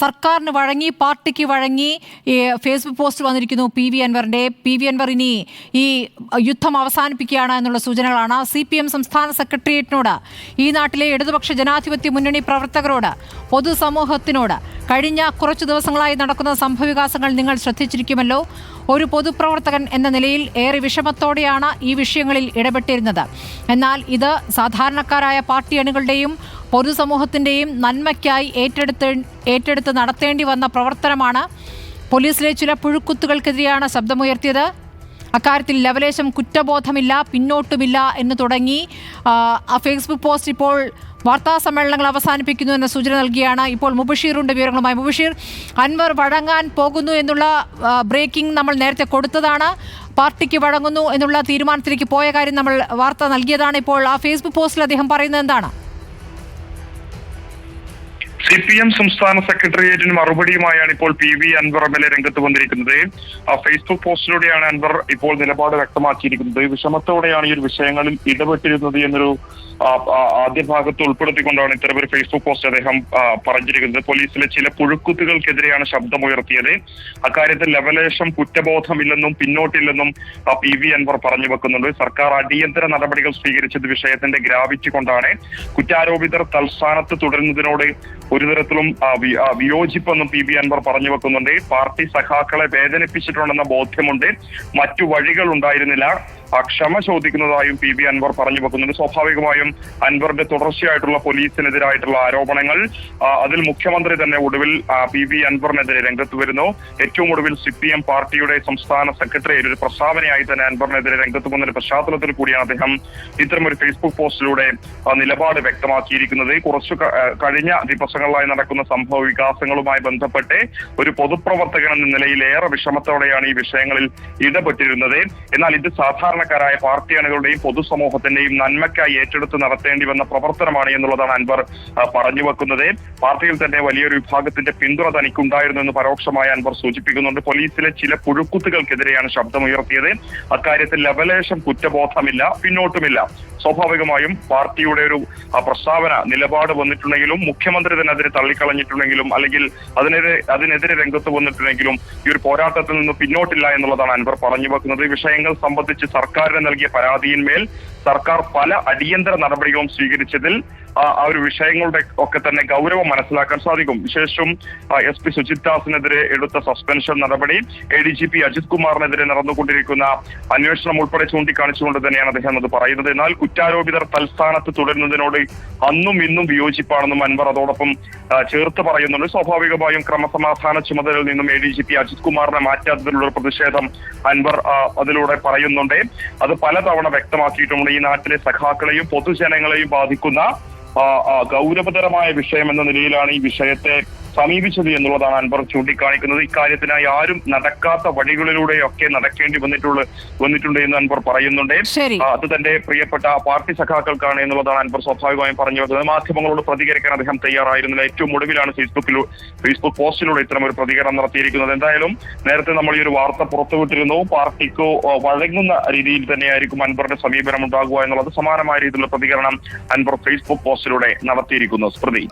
സർക്കാരിന് വഴങ്ങി, പാർട്ടിക്ക് വഴങ്ങി ഫേസ്ബുക്ക് പോസ്റ്റ് വന്നിരിക്കുന്നു പി വി അൻവർ ഇനി ഈ യുദ്ധം അവസാനിപ്പിക്കുകയാണ് എന്നുള്ള സൂചനകളാണ്. CPM സംസ്ഥാന സെക്രട്ടേറിയറ്റിനോട്, ഈ നാട്ടിലെ ഇടതുപക്ഷ ജനാധിപത്യ മുന്നണി പ്രവർത്തകരോട്, പൊതുസമൂഹത്തിനോട് കഴിഞ്ഞ കുറച്ചു ദിവസങ്ങളായി നടക്കുന്ന സംഭവവികാസങ്ങൾ നിങ്ങൾ ശ്രദ്ധിച്ചിരിക്കുമല്ലോ. ഒരു പൊതുപ്രവർത്തകൻ എന്ന നിലയിൽ ഏറെ വിഷമത്തോടെയാണ് ഈ വിഷയങ്ങളിൽ ഇടപെട്ടിരുന്നത്. എന്നാൽ ഇത് സാധാരണക്കാരായ പാർട്ടി അണികളുടെയും പൊതുസമൂഹത്തിൻ്റെയും നന്മയ്ക്കായി ഏറ്റെടുത്ത് നടത്തേണ്ടി വന്ന പ്രവർത്തനമാണ്. പോലീസിലെ ചില പുഴുക്കുത്തുകൾക്കെതിരെയാണ് ശബ്ദമുയർത്തിയത്. അക്കാര്യത്തിൽ ലവലേശം കുറ്റബോധമില്ല, പിന്നോട്ടുമില്ല എന്ന് തുടങ്ങി ആ ഫേസ്ബുക്ക് പോസ്റ്റ് ഇപ്പോൾ വാർത്താ സമ്മേളനങ്ങൾ അവസാനിപ്പിക്കുന്നു എന്ന സൂചന നൽകിയാണ്. ഇപ്പോൾ മുബഷീറുണ്ട് വിവരങ്ങളുമായി. മുബഷീർ, അൻവർ വഴങ്ങാൻ പോകുന്നു എന്നുള്ള ബ്രേക്കിംഗ് നമ്മൾ നേരത്തെ കൊടുത്തതാണ്. പാർട്ടിക്ക് വഴങ്ങുന്നു എന്നുള്ള തീരുമാനത്തിലേക്ക് പോയ കാര്യം നമ്മൾ വാർത്ത നൽകിയതാണ്. ഇപ്പോൾ ആ ഫേസ്ബുക്ക് പോസ്റ്റിൽ അദ്ദേഹം പറയുന്നത് എന്താണ്? CPM സംസ്ഥാന സെക്രട്ടേറിയറ്റിന് മറുപടിയുമായാണ് ഇപ്പോൾ PV അൻവർ MLA രംഗത്ത് വന്നിരിക്കുന്നത്. ഫേസ്ബുക്ക് പോസ്റ്റിലൂടെയാണ് അൻവർ ഇപ്പോൾ നിലപാട് വ്യക്തമാക്കിയിരിക്കുന്നത്. വിഷമത്തോടെയാണ് ഈ ഒരു വിഷയങ്ങളിൽ ഇടപെട്ടിരുന്നത് എന്നൊരു ആദ്യ ഭാഗത്ത് ഉൾപ്പെടുത്തിക്കൊണ്ടാണ് ഇത്തരമൊരു ഫേസ്ബുക്ക് പോസ്റ്റ് അദ്ദേഹം പറഞ്ഞിരിക്കുന്നത്. പോലീസിലെ ചില പുഴുക്കുത്തുകൾക്കെതിരെയാണ് ശബ്ദമുയർത്തിയത്. അക്കാര്യത്തിൽ ലവലേശം കുറ്റബോധമില്ലെന്നും പിന്നോട്ടില്ലെന്നും PV അൻവർ പറഞ്ഞു വെക്കുന്നുണ്ട്. സർക്കാർ അടിയന്തര നടപടികൾ സ്വീകരിച്ചത് വിഷയത്തിന്റെ ഗ്രാവിറ്റി കൊണ്ടാണ്. കുറ്റാരോപിതർ തൽസ്ഥാനത്ത് തുടരുന്നതിനോട് ഒരു തരത്തിലും വിയോജിപ്പെന്നും PV അൻവർ പറഞ്ഞു വെക്കുന്നുണ്ട്. പാർട്ടി സഖാക്കളെ വേദനിപ്പിച്ചിട്ടുണ്ടെന്ന ബോധ്യമുണ്ട്, മറ്റു വഴികൾ ഉണ്ടായിരുന്നില്ല, ക്ഷമ ചോദിക്കുന്നതായും PV അൻവർ പറഞ്ഞു വെക്കുന്നുണ്ട്. സ്വാഭാവികമായും അൻവറിന്റെ തുടർച്ചയായിട്ടുള്ള പോലീസിനെതിരായിട്ടുള്ള ആരോപണങ്ങൾ, അതിൽ മുഖ്യമന്ത്രി തന്നെ ഒടുവിൽ PV അൻവറിനെതിരെ രംഗത്ത് വരുന്നു. ഏറ്റവും ഒടുവിൽ CPM പാർട്ടിയുടെ സംസ്ഥാന സെക്രട്ടറി ഒരു പ്രസ്താവനയായി തന്നെ അൻവറിനെതിരെ രംഗത്ത് വന്നതിന്റെ പശ്ചാത്തലത്തിൽ കൂടിയാണ് അദ്ദേഹം ഇത്തരമൊരു ഫേസ്ബുക്ക് പോസ്റ്റിലൂടെ നിലപാട് വ്യക്തമാക്കിയിരിക്കുന്നത്. കഴിഞ്ഞ ദിവസങ്ങളിലായി നടക്കുന്ന സംഭവ വികാസങ്ങളുമായി ബന്ധപ്പെട്ട് ഒരു പൊതുപ്രവർത്തകൻ എന്ന നിലയിൽ ഏറെ വിഷമത്തോടെയാണ് ഈ വിഷയങ്ങളിൽ ഇടപെട്ടിരുന്നത്. എന്നാൽ ഇത് സാധാരണക്കാരായ പാർട്ടി അണികളുടെയും പൊതുസമൂഹത്തിന്റെയും നന്മയ്ക്കായി ഏറ്റെടുത്ത് നടത്തേണ്ടി വന്ന പ്രവർത്തനമാണ് എന്നുള്ളതാണ് അൻവർ പറഞ്ഞു വെക്കുന്നത്. പാർട്ടിയിൽ തന്നെ വലിയൊരു വിഭാഗത്തിന്റെ പിന്തുണ തനിക്കുണ്ടായിരുന്നു എന്ന് പരോക്ഷമായി അൻവർ സൂചിപ്പിക്കുന്നുണ്ട്. പോലീസിലെ ചില പുഴുക്കുത്തുകൾക്കെതിരെയാണ് ശബ്ദമുയർത്തിയത്. അക്കാര്യത്തിൽ ലവലേശം കുറ്റബോധമില്ല, പിന്നോട്ടുമില്ല. സ്വാഭാവികമായും പാർട്ടിയുടെ ഒരു പ്രസ്താവന, നിലപാട് വന്നിട്ടുണ്ടെങ്കിലും, മുഖ്യമന്ത്രി തന്നെ അതിനെ തള്ളിക്കളഞ്ഞിട്ടുണ്ടെങ്കിലും, അല്ലെങ്കിൽ അതിനെതിരെ രംഗത്ത് വന്നിട്ടുണ്ടെങ്കിലും ഈ ഒരു പോരാട്ടത്തിൽ നിന്ന് പിന്നോട്ടില്ല എന്നുള്ളതാണ് അൻവർ പറഞ്ഞു വെക്കുന്നത്. ഈ വിഷയങ്ങൾ സംബന്ധിച്ച് സർക്കാരിന് നൽകിയ പരാതിയിന്മേൽ സർക്കാർ പല അടിയന്തര നടപടികളും സ്വീകരിച്ചതിൽ ആ ഒരു വിഷയങ്ങളുടെ ഒക്കെ തന്നെ ഗൗരവം മനസ്സിലാക്കാൻ സാധിക്കും. വിശേഷം SP സുജിത് ദാസിനെതിരെ എടുത്ത സസ്പെൻഷൻ നടപടി, ADGP അജിത് കുമാറിനെതിരെ നടന്നുകൊണ്ടിരിക്കുന്ന അന്വേഷണം ഉൾപ്പെടെ ചൂണ്ടിക്കാണിച്ചുകൊണ്ട് തന്നെയാണ് അദ്ദേഹം അത് പറയുന്നത്. എന്നാൽ കുറ്റാരോപിതർ തൽസ്ഥാനത്ത് തുടരുന്നതിനോട് അന്നും ഇന്നും വിയോജിപ്പാണെന്നും അൻവർ അതോടൊപ്പം ചേർത്ത് പറയുന്നുണ്ട്. സ്വാഭാവികമായും ക്രമസമാധാന ചുമതലയിൽ നിന്നും ADGP അജിത് കുമാറിനെ മാറ്റാത്തതിലുള്ള പ്രതിഷേധം അൻവർ അതിലൂടെ പറയുന്നുണ്ട്. അത് പലതവണ വ്യക്തമാക്കിയിട്ടുമുണ്ട്. ഈ നാട്ടിലെ സഖാക്കളെയും പൊതുജനങ്ങളെയും ബാധിക്കുന്ന ഗൗരവതരമായ വിഷയം എന്ന നിലയിലാണ് ഈ വിഷയത്തെ സമീപിച്ചത് എന്നുള്ളതാണ് അൻവർ ചൂണ്ടിക്കാണിക്കുന്നത്. ഇക്കാര്യത്തിനായി ആരും നടക്കാത്ത വഴികളിലൂടെയൊക്കെ നടക്കേണ്ടി വന്നിട്ടുണ്ട് എന്ന് അൻവർ പറയുന്നുണ്ട്. അത് തന്റെ പ്രിയപ്പെട്ട പാർട്ടി സഖാക്കൾക്കാണ് എന്നുള്ളതാണ് അൻവർ സ്വാഭാവികമായും പറഞ്ഞു വെക്കുന്നത്. മാധ്യമങ്ങളോട് പ്രതികരിക്കാൻ അദ്ദേഹം തയ്യാറായിരുന്നില്ല. ഏറ്റവും ഒടുവിലാണ് ഫേസ്ബുക്ക് പോസ്റ്റിലൂടെ ഇത്തരം ഒരു പ്രതികരണം നടത്തിയിരിക്കുന്നത്. എന്തായാലും നേരത്തെ നമ്മൾ ഈ ഒരു വാർത്ത പുറത്തുവിട്ടിരുന്നു. പാർട്ടിക്ക് വഴങ്ങുന്ന രീതിയിൽ തന്നെയായിരിക്കും അൻവറിന്റെ സമീപനം ഉണ്ടാകുക എന്നുള്ളത്. സമാനമായ രീതിയിലുള്ള പ്രതികരണം അൻവർ ഫേസ്ബുക്ക് പോസ്റ്റിലൂടെ നടത്തിയിരിക്കുന്നു. സ്മൃതി.